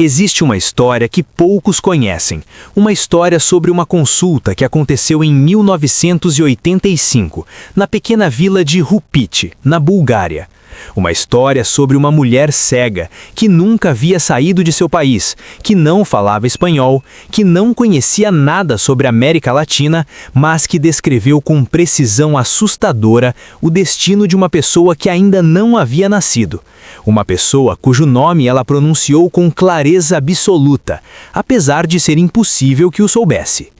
Existe uma história que poucos conhecem, uma história sobre uma consulta que aconteceu em 1985, na pequena vila de Rupit, na Bulgária. Uma história sobre uma mulher cega, que nunca havia saído de seu país, que não falava espanhol, que não conhecia nada sobre a América Latina, mas que descreveu com precisão assustadora o destino de uma pessoa que ainda não havia nascido. Uma pessoa cujo nome ela pronunciou com clareza absoluta, apesar de ser impossível que o soubesse.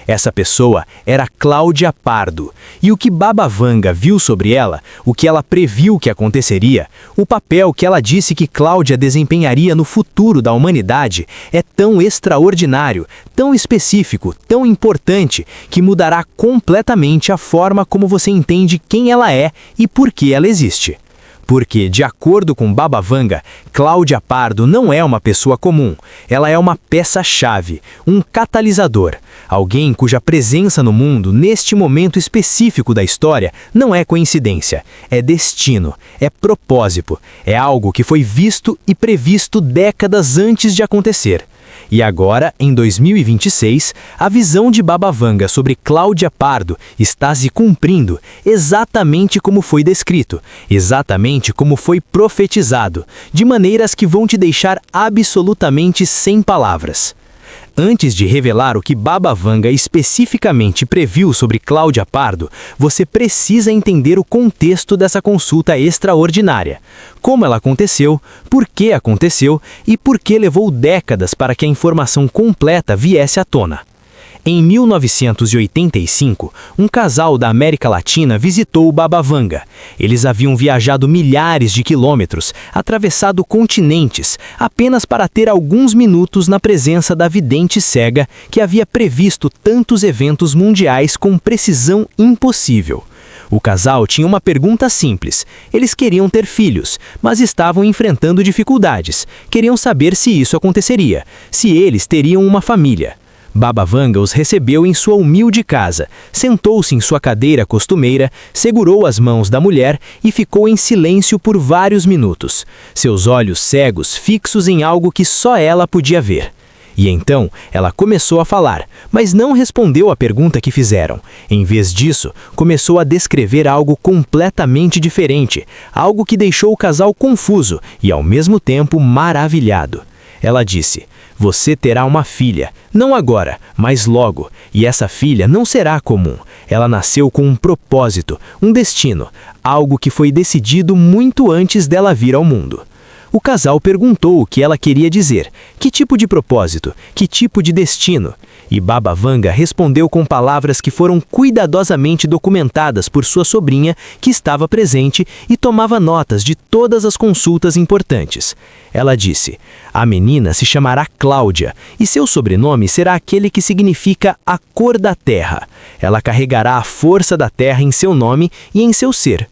Essa pessoa era Cláudia Pardo, e o que Baba Vanga viu sobre ela, o que ela previu que aconteceria, o papel que ela disse que Cláudia desempenharia no futuro da humanidade é tão extraordinário, tão específico, tão importante, que mudará completamente a forma como você entende quem ela é e por que ela existe. Porque, de acordo com Baba Vanga, Cláudia Pardo não é uma pessoa comum. Ela é uma peça-chave, um catalisador. Alguém cuja presença no mundo, neste momento específico da história, não é coincidência. É destino, é propósito. É algo que foi visto e previsto décadas antes de acontecer. E agora, em 2026, a visão de Baba Vanga sobre Cláudia Pardo está se cumprindo exatamente como foi descrito, exatamente como foi profetizado, de maneiras que vão te deixar absolutamente sem palavras. Antes de revelar o que Baba Vanga especificamente previu sobre Cláudia Pardo, você precisa entender o contexto dessa consulta extraordinária. Como ela aconteceu, por que aconteceu e por que levou décadas para que a informação completa viesse à tona. Em 1985, um casal da América Latina visitou o Baba Vanga. Eles haviam viajado milhares de quilômetros, atravessado continentes, apenas para ter alguns minutos na presença da vidente cega que havia previsto tantos eventos mundiais com precisão impossível. O casal tinha uma pergunta simples. Eles queriam ter filhos, mas estavam enfrentando dificuldades. Queriam saber se isso aconteceria, se eles teriam uma família. Baba Vanga os recebeu em sua humilde casa, sentou-se em sua cadeira costumeira, segurou as mãos da mulher e ficou em silêncio por vários minutos, seus olhos cegos fixos em algo que só ela podia ver. E então ela começou a falar, mas não respondeu à pergunta que fizeram. Em vez disso, começou a descrever algo completamente diferente, algo que deixou o casal confuso e ao mesmo tempo maravilhado. Ela disse: "Você terá uma filha, não agora, mas logo, e essa filha não será comum. Ela nasceu com um propósito, um destino, algo que foi decidido muito antes dela vir ao mundo." O casal perguntou o que ela queria dizer, que tipo de propósito, que tipo de destino. E Baba Vanga respondeu com palavras que foram cuidadosamente documentadas por sua sobrinha, que estava presente e tomava notas de todas as consultas importantes. Ela disse: "A menina se chamará Cláudia, e seu sobrenome será aquele que significa a cor da terra. Ela carregará a força da terra em seu nome e em seu ser.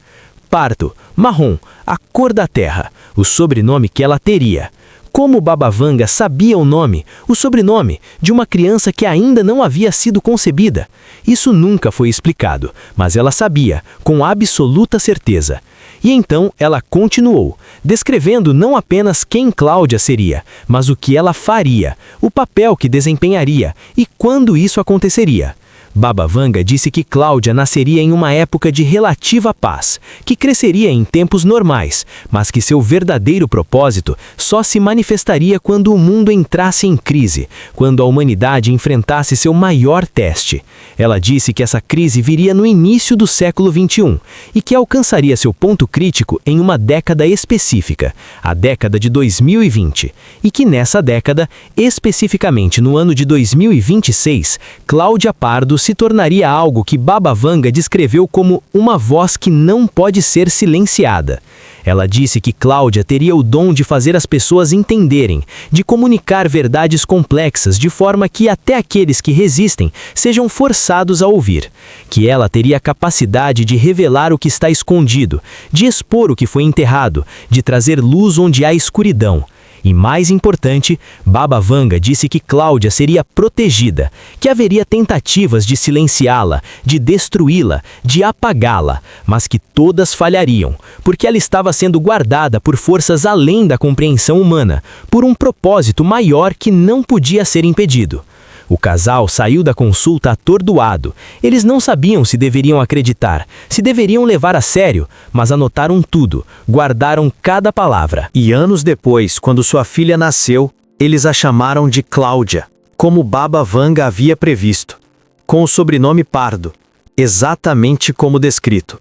Pardo, marrom, a cor da terra, o sobrenome que ela teria." Como Baba Vanga sabia o nome, o sobrenome, de uma criança que ainda não havia sido concebida? Isso nunca foi explicado, mas ela sabia, com absoluta certeza. E então ela continuou, descrevendo não apenas quem Cláudia seria, mas o que ela faria, o papel que desempenharia e quando isso aconteceria. Baba Vanga disse que Cláudia nasceria em uma época de relativa paz, que cresceria em tempos normais, mas que seu verdadeiro propósito só se manifestaria quando o mundo entrasse em crise, quando a humanidade enfrentasse seu maior teste. Ela disse que essa crise viria no início do século XXI e que alcançaria seu ponto crítico em uma década específica, a década de 2020, e que nessa década, especificamente no ano de 2026, Cláudia Pardo se tornaria algo que Baba Vanga descreveu como uma voz que não pode ser silenciada. Ela disse que Cláudia teria o dom de fazer as pessoas entenderem, de comunicar verdades complexas de forma que até aqueles que resistem sejam forçados a ouvir. Que ela teria a capacidade de revelar o que está escondido, de expor o que foi enterrado, de trazer luz onde há escuridão. E mais importante, Baba Vanga disse que Cláudia seria protegida, que haveria tentativas de silenciá-la, de destruí-la, de apagá-la, mas que todas falhariam, porque ela estava sendo guardada por forças além da compreensão humana, por um propósito maior que não podia ser impedido. O casal saiu da consulta atordoado. Eles não sabiam se deveriam acreditar, se deveriam levar a sério, mas anotaram tudo, guardaram cada palavra. E anos depois, quando sua filha nasceu, eles a chamaram de Cláudia, como Baba Vanga havia previsto, com o sobrenome Pardo, exatamente como descrito.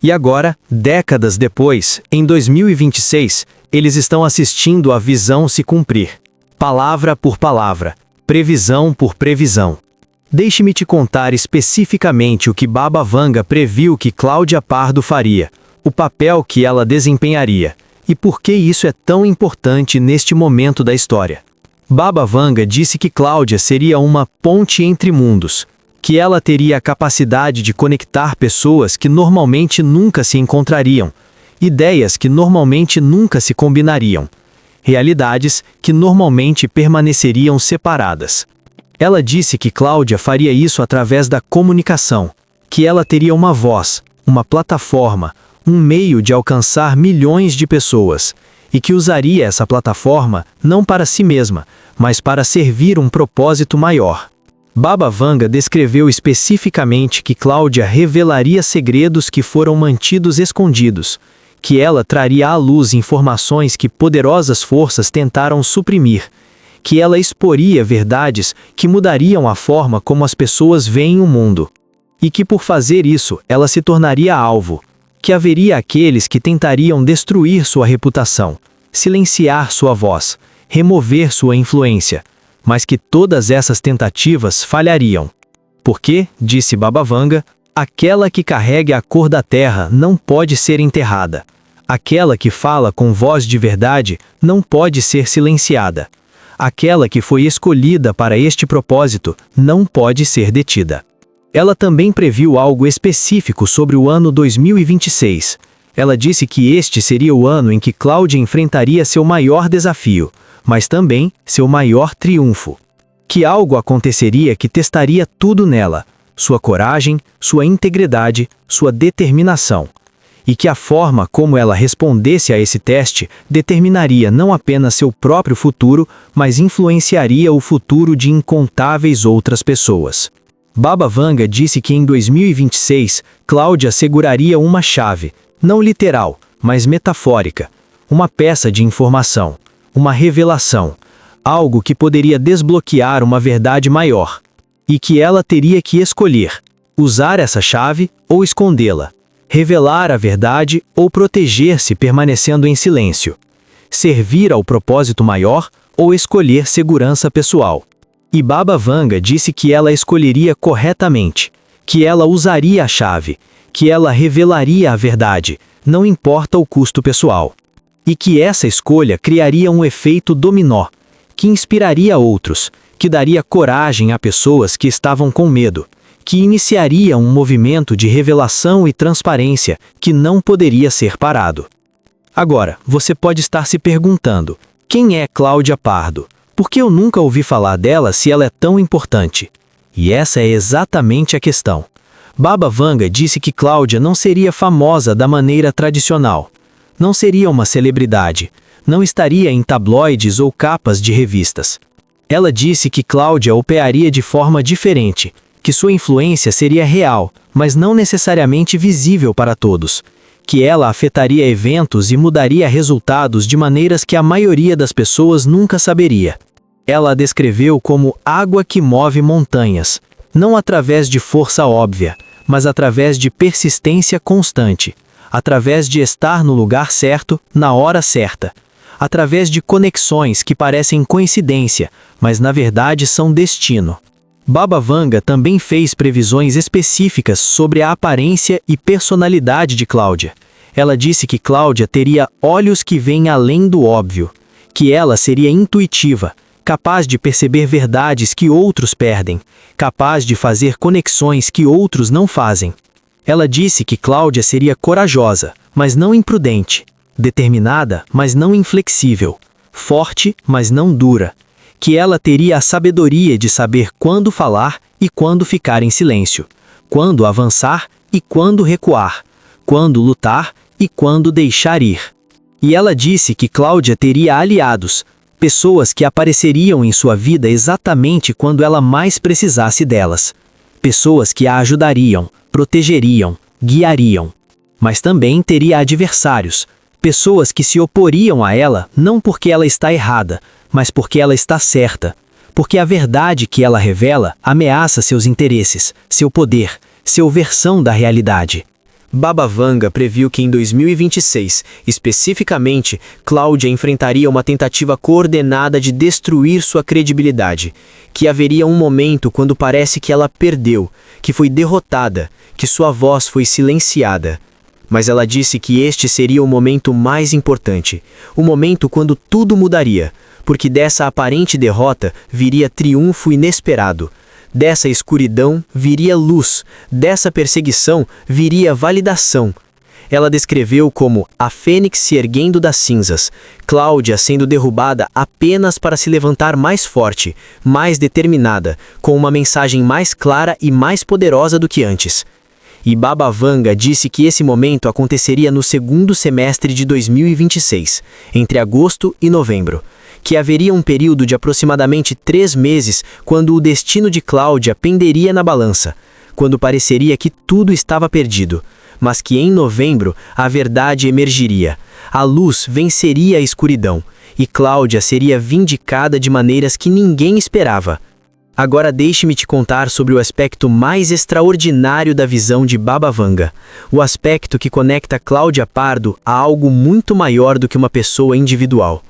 E agora, décadas depois, em 2026, eles estão assistindo a visão se cumprir, palavra por palavra, previsão por previsão. Deixe-me te contar especificamente o que Baba Vanga previu que Cláudia Pardo faria, o papel que ela desempenharia, e por que isso é tão importante neste momento da história. Baba Vanga disse que Cláudia seria uma ponte entre mundos, que ela teria a capacidade de conectar pessoas que normalmente nunca se encontrariam, ideias que normalmente nunca se combinariam, realidades que normalmente permaneceriam separadas. Ela disse que Cláudia faria isso através da comunicação, que ela teria uma voz, uma plataforma, um meio de alcançar milhões de pessoas, e que usaria essa plataforma não para si mesma, mas para servir um propósito maior. Baba Vanga descreveu especificamente que Cláudia revelaria segredos que foram mantidos escondidos, que ela traria à luz informações que poderosas forças tentaram suprimir, que ela exporia verdades que mudariam a forma como as pessoas veem o mundo, e que por fazer isso ela se tornaria alvo, que haveria aqueles que tentariam destruir sua reputação, silenciar sua voz, remover sua influência, mas que todas essas tentativas falhariam. Porque, disse Baba Vanga, aquela que carrega a cor da terra não pode ser enterrada. Aquela que fala com voz de verdade não pode ser silenciada. Aquela que foi escolhida para este propósito não pode ser detida. Ela também previu algo específico sobre o ano 2026. Ela disse que este seria o ano em que Cláudia enfrentaria seu maior desafio, mas também seu maior triunfo. Que algo aconteceria que testaria tudo nela, sua coragem, sua integridade, sua determinação. E que a forma como ela respondesse a esse teste determinaria não apenas seu próprio futuro, mas influenciaria o futuro de incontáveis outras pessoas. Baba Vanga disse que em 2026, Cláudia seguraria uma chave, não literal, mas metafórica, uma peça de informação, uma revelação, algo que poderia desbloquear uma verdade maior, e que ela teria que escolher, usar essa chave ou escondê-la, revelar a verdade ou proteger-se permanecendo em silêncio, servir ao propósito maior ou escolher segurança pessoal. E Baba Vanga disse que ela escolheria corretamente, que ela usaria a chave, que ela revelaria a verdade, não importa o custo pessoal. E que essa escolha criaria um efeito dominó, que inspiraria outros, que daria coragem a pessoas que estavam com medo, que iniciaria um movimento de revelação e transparência que não poderia ser parado. Agora, você pode estar se perguntando, quem é Cláudia Pardo? Por que eu nunca ouvi falar dela se ela é tão importante? E essa é exatamente a questão. Baba Vanga disse que Cláudia não seria famosa da maneira tradicional. Não seria uma celebridade. Não estaria em tabloides ou capas de revistas. Ela disse que Cláudia operaria de forma diferente, que sua influência seria real, mas não necessariamente visível para todos, que ela afetaria eventos e mudaria resultados de maneiras que a maioria das pessoas nunca saberia. Ela a descreveu como água que move montanhas, não através de força óbvia, mas através de persistência constante, através de estar no lugar certo, na hora certa, através de conexões que parecem coincidência, mas na verdade são destino. Baba Vanga também fez previsões específicas sobre a aparência e personalidade de Cláudia. Ela disse que Cláudia teria olhos que veem além do óbvio, que ela seria intuitiva, capaz de perceber verdades que outros perdem, capaz de fazer conexões que outros não fazem. Ela disse que Cláudia seria corajosa, mas não imprudente, determinada, mas não inflexível, forte, mas não dura, que ela teria a sabedoria de saber quando falar e quando ficar em silêncio, quando avançar e quando recuar, quando lutar e quando deixar ir. E ela disse que Cláudia teria aliados, pessoas que apareceriam em sua vida exatamente quando ela mais precisasse delas. Pessoas que a ajudariam, protegeriam, guiariam. Mas também teria adversários, pessoas que se oporiam a ela não porque ela está errada, mas porque ela está certa, porque a verdade que ela revela ameaça seus interesses, seu poder, sua versão da realidade. Baba Vanga previu que em 2026, especificamente, Cláudia enfrentaria uma tentativa coordenada de destruir sua credibilidade, que haveria um momento quando parece que ela perdeu, que foi derrotada, que sua voz foi silenciada. Mas ela disse que este seria o momento mais importante, o momento quando tudo mudaria, porque dessa aparente derrota viria triunfo inesperado. Dessa escuridão viria luz, dessa perseguição viria validação. Ela descreveu como a fênix se erguendo das cinzas, Cláudia sendo derrubada apenas para se levantar mais forte, mais determinada, com uma mensagem mais clara e mais poderosa do que antes. E Baba Vanga disse que esse momento aconteceria no segundo semestre de 2026, entre agosto e novembro, que haveria um período de aproximadamente 3 meses quando o destino de Cláudia penderia na balança, quando pareceria que tudo estava perdido, mas que em novembro a verdade emergiria, a luz venceria a escuridão, e Cláudia seria vindicada de maneiras que ninguém esperava. Agora deixe-me te contar sobre o aspecto mais extraordinário da visão de Baba Vanga, o aspecto que conecta Cláudia Pardo a algo muito maior do que uma pessoa individual.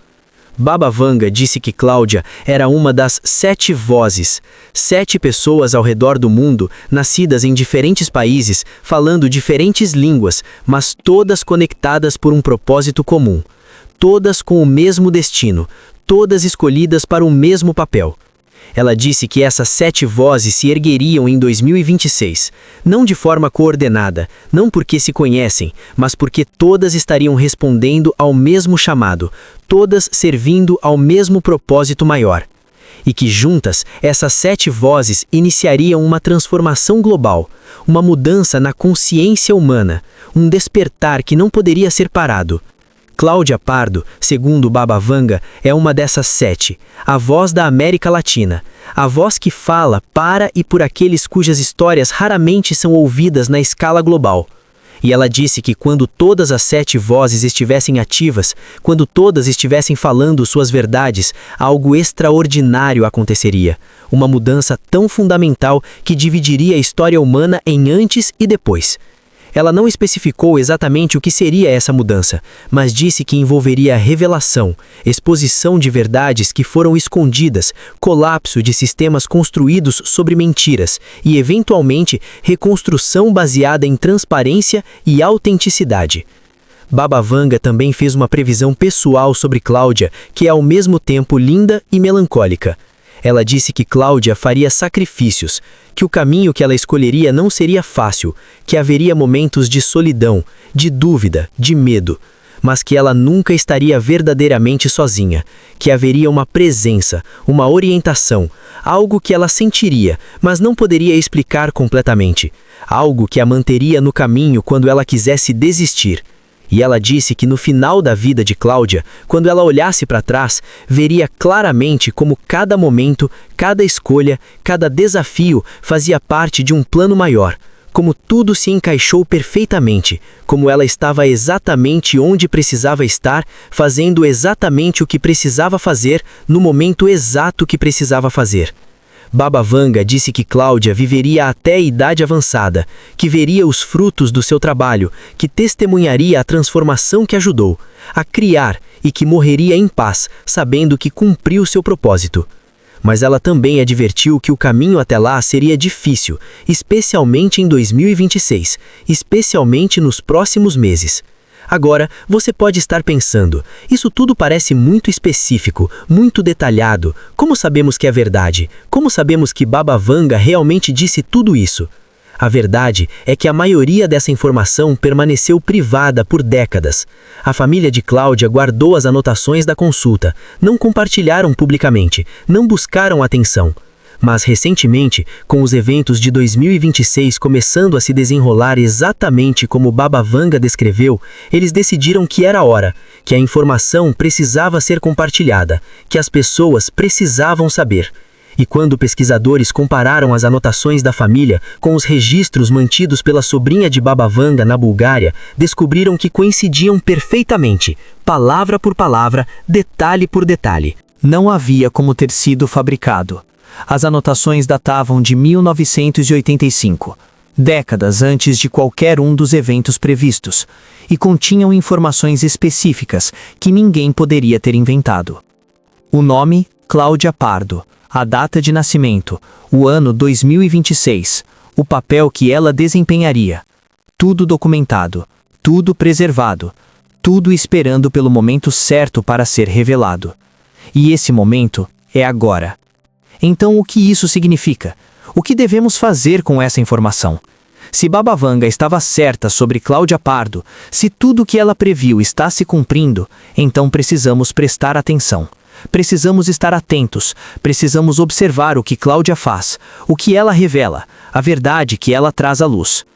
Baba Vanga disse que Cláudia era uma das 7 vozes, 7 pessoas ao redor do mundo, nascidas em diferentes países, falando diferentes línguas, mas todas conectadas por um propósito comum, todas com o mesmo destino, todas escolhidas para o mesmo papel. Ela disse que essas 7 vozes se ergueriam em 2026, não de forma coordenada, não porque se conhecem, mas porque todas estariam respondendo ao mesmo chamado, todas servindo ao mesmo propósito maior. E que juntas, essas 7 vozes iniciariam uma transformação global, uma mudança na consciência humana, um despertar que não poderia ser parado. Cláudia Pardo, segundo Baba Vanga, é uma dessas 7, a voz da América Latina, a voz que fala para e por aqueles cujas histórias raramente são ouvidas na escala global. E ela disse que quando todas as 7 vozes estivessem ativas, quando todas estivessem falando suas verdades, algo extraordinário aconteceria, uma mudança tão fundamental que dividiria a história humana em antes e depois. Ela não especificou exatamente o que seria essa mudança, mas disse que envolveria revelação, exposição de verdades que foram escondidas, colapso de sistemas construídos sobre mentiras e, eventualmente, reconstrução baseada em transparência e autenticidade. Baba Vanga também fez uma previsão pessoal sobre Cláudia, que é ao mesmo tempo linda e melancólica. Ela disse que Cláudia faria sacrifícios, que o caminho que ela escolheria não seria fácil, que haveria momentos de solidão, de dúvida, de medo, mas que ela nunca estaria verdadeiramente sozinha, que haveria uma presença, uma orientação, algo que ela sentiria, mas não poderia explicar completamente, algo que a manteria no caminho quando ela quisesse desistir. E ela disse que no final da vida de Cláudia, quando ela olhasse para trás, veria claramente como cada momento, cada escolha, cada desafio fazia parte de um plano maior, como tudo se encaixou perfeitamente, como ela estava exatamente onde precisava estar, fazendo exatamente o que precisava fazer, no momento exato que precisava fazer. Baba Vanga disse que Cláudia viveria até a idade avançada, que veria os frutos do seu trabalho, que testemunharia a transformação que ajudou a criar e que morreria em paz, sabendo que cumpriu seu propósito. Mas ela também advertiu que o caminho até lá seria difícil, especialmente em 2026, especialmente nos próximos meses. Agora, você pode estar pensando, isso tudo parece muito específico, muito detalhado. Como sabemos que é verdade? Como sabemos que Baba Vanga realmente disse tudo isso? A verdade é que a maioria dessa informação permaneceu privada por décadas. A família de Cláudia guardou as anotações da consulta, não compartilharam publicamente, não buscaram atenção. Mas recentemente, com os eventos de 2026 começando a se desenrolar exatamente como Baba Vanga descreveu, eles decidiram que era hora, que a informação precisava ser compartilhada, que as pessoas precisavam saber. E quando pesquisadores compararam as anotações da família com os registros mantidos pela sobrinha de Baba Vanga na Bulgária, descobriram que coincidiam perfeitamente, palavra por palavra, detalhe por detalhe. Não havia como ter sido fabricado. As anotações datavam de 1985, décadas antes de qualquer um dos eventos previstos, e continham informações específicas que ninguém poderia ter inventado. O nome, Cláudia Pardo, a data de nascimento, o ano 2026, o papel que ela desempenharia. Tudo documentado, tudo preservado, tudo esperando pelo momento certo para ser revelado. E esse momento é agora. Então, o que isso significa? O que devemos fazer com essa informação? Se Baba Vanga estava certa sobre Cláudia Pardo, se tudo o que ela previu está se cumprindo, então precisamos prestar atenção. Precisamos estar atentos, precisamos observar o que Cláudia faz, o que ela revela, a verdade que ela traz à luz.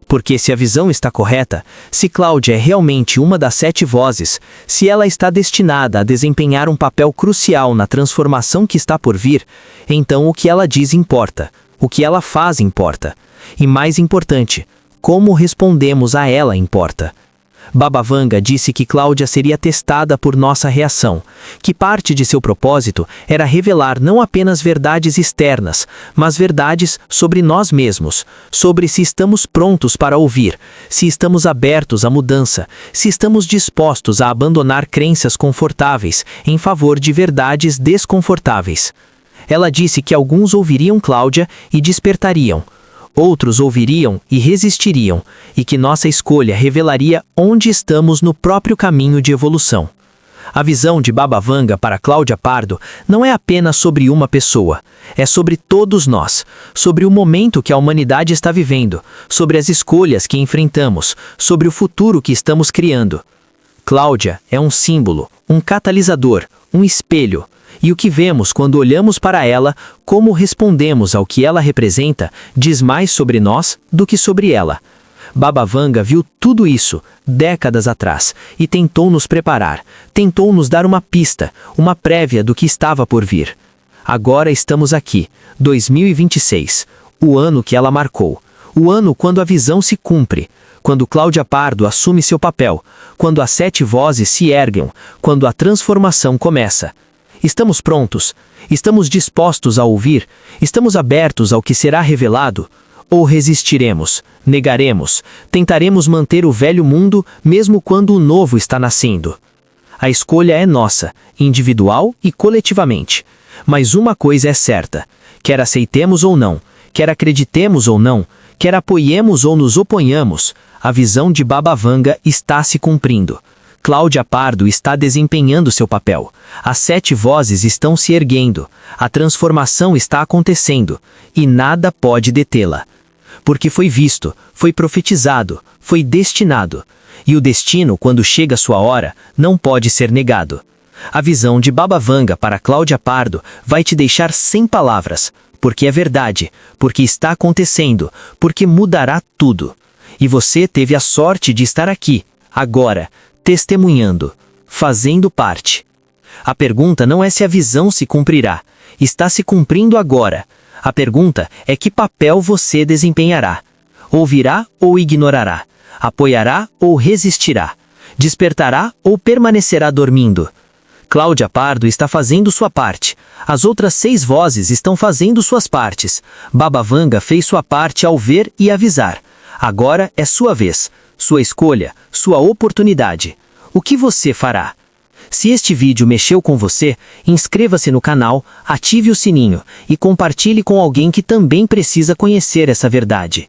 Porque se a visão está correta, se Cláudia é realmente uma das 7 vozes, se ela está destinada a desempenhar um papel crucial na transformação que está por vir, então o que ela diz importa, o que ela faz importa. E mais importante, como respondemos a ela importa. Baba Vanga disse que Cláudia seria testada por nossa reação, que parte de seu propósito era revelar não apenas verdades externas, mas verdades sobre nós mesmos, sobre se estamos prontos para ouvir, se estamos abertos à mudança, se estamos dispostos a abandonar crenças confortáveis em favor de verdades desconfortáveis. Ela disse que alguns ouviriam Cláudia e despertariam. Outros ouviriam e resistiriam, e que nossa escolha revelaria onde estamos no próprio caminho de evolução. A visão de Baba Vanga para Cláudia Pardo não é apenas sobre uma pessoa, é sobre todos nós, sobre o momento que a humanidade está vivendo, sobre as escolhas que enfrentamos, sobre o futuro que estamos criando. Cláudia é um símbolo, um catalisador, um espelho. E o que vemos quando olhamos para ela, como respondemos ao que ela representa, diz mais sobre nós do que sobre ela. Baba Vanga viu tudo isso, décadas atrás, e tentou nos preparar, tentou nos dar uma pista, uma prévia do que estava por vir. Agora estamos aqui, 2026, o ano que ela marcou, o ano quando a visão se cumpre, quando Cláudia Pardo assume seu papel, quando as 7 vozes se erguem, quando a transformação começa. Estamos prontos? Estamos dispostos a ouvir? Estamos abertos ao que será revelado? Ou resistiremos, negaremos, tentaremos manter o velho mundo mesmo quando o novo está nascendo? A escolha é nossa, individual e coletivamente. Mas uma coisa é certa, quer aceitemos ou não, quer acreditemos ou não, quer apoiemos ou nos oponhamos, a visão de Baba Vanga está se cumprindo. Cláudia Pardo está desempenhando seu papel. As 7 vozes estão se erguendo. A transformação está acontecendo. E nada pode detê-la. Porque foi visto, foi profetizado, foi destinado. E o destino, quando chega a sua hora, não pode ser negado. A visão de Baba Vanga para Cláudia Pardo vai te deixar sem palavras. Porque é verdade, porque está acontecendo, porque mudará tudo. E você teve a sorte de estar aqui, agora, testemunhando, fazendo parte. A pergunta não é se a visão se cumprirá, está se cumprindo agora. A pergunta é que papel você desempenhará. Ouvirá ou ignorará? Apoiará ou resistirá? Despertará ou permanecerá dormindo? Cláudia Pardo está fazendo sua parte. As outras 6 vozes estão fazendo suas partes. Baba Vanga fez sua parte ao ver e avisar. Agora é sua vez. Sua escolha, sua oportunidade. O que você fará? Se este vídeo mexeu com você, inscreva-se no canal, ative o sininho e compartilhe com alguém que também precisa conhecer essa verdade.